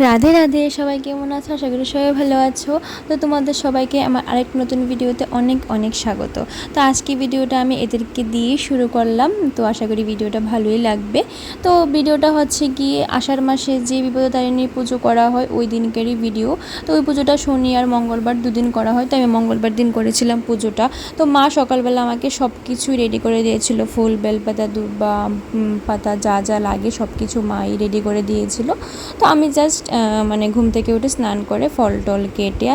রাধে রাধে, সবাই কেমন আছো? আশা করি সবাই ভালো আছো। তো তোমাদের সবাইকে আমার আরেক নতুন ভিডিওতে অনেক অনেক স্বাগত। তো আজকে ভিডিওটা আমি এদেরকে দিয়ে শুরু করলাম, তো আশা করি ভিডিওটা ভালোই লাগবে। তো ভিডিওটা হচ্ছে গিয়ে আষাঢ় মাসে যে বিপদতারিণী পুজো করা হয় ওই দিনকারই ভিডিও। তো ওই পুজোটা শনি আর মঙ্গলবার দুদিন করা হয়, তো আমি মঙ্গলবার দিন করেছিলাম পুজোটা। তো মা সকালবেলা আমাকে সব কিছুই রেডি করে দিয়েছিল, ফুল, বেলপাতা, দুর্বা পাতা, যা যা লাগে সব কিছু মাই রেডি করে দিয়েছিল। তো আমি জাস্ট মানে ঘুম থেকে উঠে স্নান করে ফল টল কেটে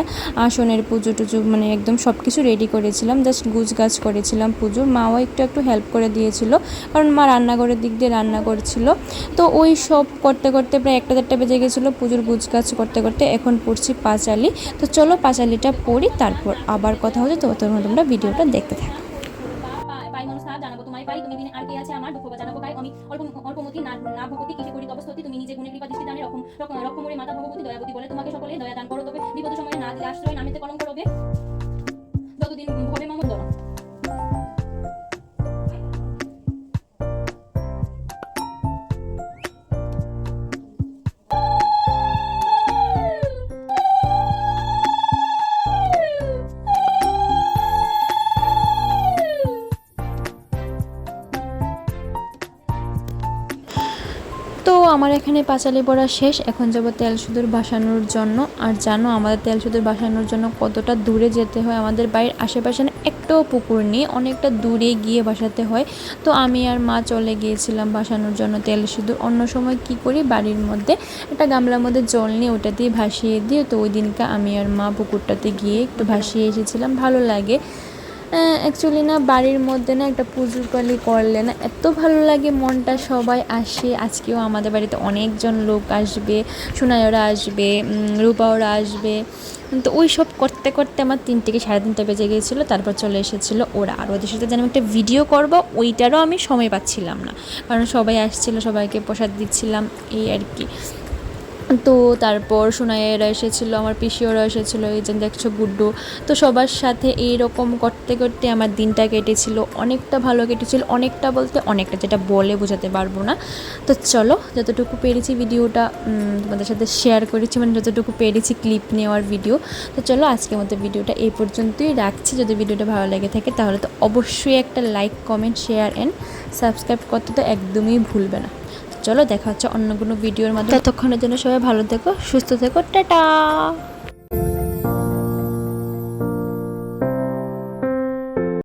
আসনের পুজো টুজো মানে একদম সব কিছু রেডি করেছিলাম, জাস্ট গুছগাছ করেছিলাম পুজোর। মাও একটু একটু হেল্প করে দিয়েছিল, কারণ মা রান্নাঘরের দিক দিয়ে রান্না করছিল। তো ওই সব করতে করতে প্রায় 1-1:30 বেজে গেছিলো পুজোর গুছগাছ করতে করতে। এখন পড়ছি পাঁচালি। তো চলো পাঁচালিটা পড়ি, তারপর আবার কথা হচ্ছে। তো তোমরা ভিডিওটা দেখতে থাকো। পাই মনসা জানাবো তোমায় পাই, তুমি দিনে আর কে আছে আমার দুঃখ জানাবো পাই। আমি অল্পমতি না ভগবতী কিসে করি তপস্তুতি, তুমি নিজে গুণে কৃপা দৃষ্টি দানে রক্ষমরি মাতা ভগবতী দয়াবতী বলে তোমাকে সকলে দয়া দান করো। তবে বিপদ সময়ে না দিলে আশ্রয়, নামেতে কলঙ্ক রবে যতদিন ভবে মম ধরো। তো আমার এখানে পাঁচালি পড়া শেষ, এখন যাব তেল সিঁদুর বসানোর জন্য। আর জানো আমাদের তেল সিঁদুর বসানোর জন্য কতটা দূরে যেতে হয়? আমাদের বাড়ির আশেপাশে না একটাও পুকুর নেই, অনেকটা দূরে গিয়ে বসাতে হয়। তো আমি আর মা চলে গিয়েছিলাম বসানোর জন্য তেল সিঁদুর। অন্য সময় কি করি, বাড়ির মধ্যে একটা গামলার মধ্যে জল নিয়ে ওটা দিয়ে ভাসিয়ে দিই। তো ওই দিনকে আমি আর মা পুকুরটাতে গিয়ে একটু ভাসিয়ে এসেছিলাম, ভালো লাগে। অ্যাকচুয়ালি না বাড়ির মধ্যে না একটা পুজোর পালি করলে না এত ভালো লাগে, মনটা সবাই আসে। আজকেও আমাদের বাড়িতে অনেকজন লোক আসবে, সোনাইরা আসবে, রূপাওরা আসবে। তো ওই সব করতে করতে আমার 3 থেকে 3:30 বেজে গিয়েছিলো। তারপর চলে এসেছিলো ওরা। আর ওদের সাথে যেন একটা ভিডিও করবো, ওইটারও আমি সময় পাচ্ছিলাম না, কারণ সবাই আসছিলো, সবাইকে প্রসাদ দিচ্ছিলাম, এই আর কি। তো তারপর সোনাইয়েরা এসেছিলো, আমার পিসিওরা এসেছিলো, এই যে দেখছো গুড্ডু। তো সবার সাথে এইরকম করতে করতে আমার দিনটা কেটেছিল, অনেকটা ভালো কেটেছিল। অনেকটা বলতে অনেকটা, যেটা বলে বোঝাতে পারবো না। তো চলো যতটুকু পেরেছি ভিডিওটা তোমাদের সাথে শেয়ার করেছি, মানে যতটুকু পেরেছি ক্লিপ নেওয়ার ভিডিও। তো চলো আজকের মতো ভিডিওটা এই পর্যন্তই রাখছি। যদি ভিডিওটা ভালো লেগে থাকে তাহলে তো অবশ্যই একটা like, comment, share and subscribe করতে তো একদমই ভুলবে না। চলো দেখা হচ্ছে অন্য কোনো ভিডিওর মাধ্যমে। ততক্ষণের জন্য সবাই ভালো থেকো, সুস্থ থেকো, টাটা।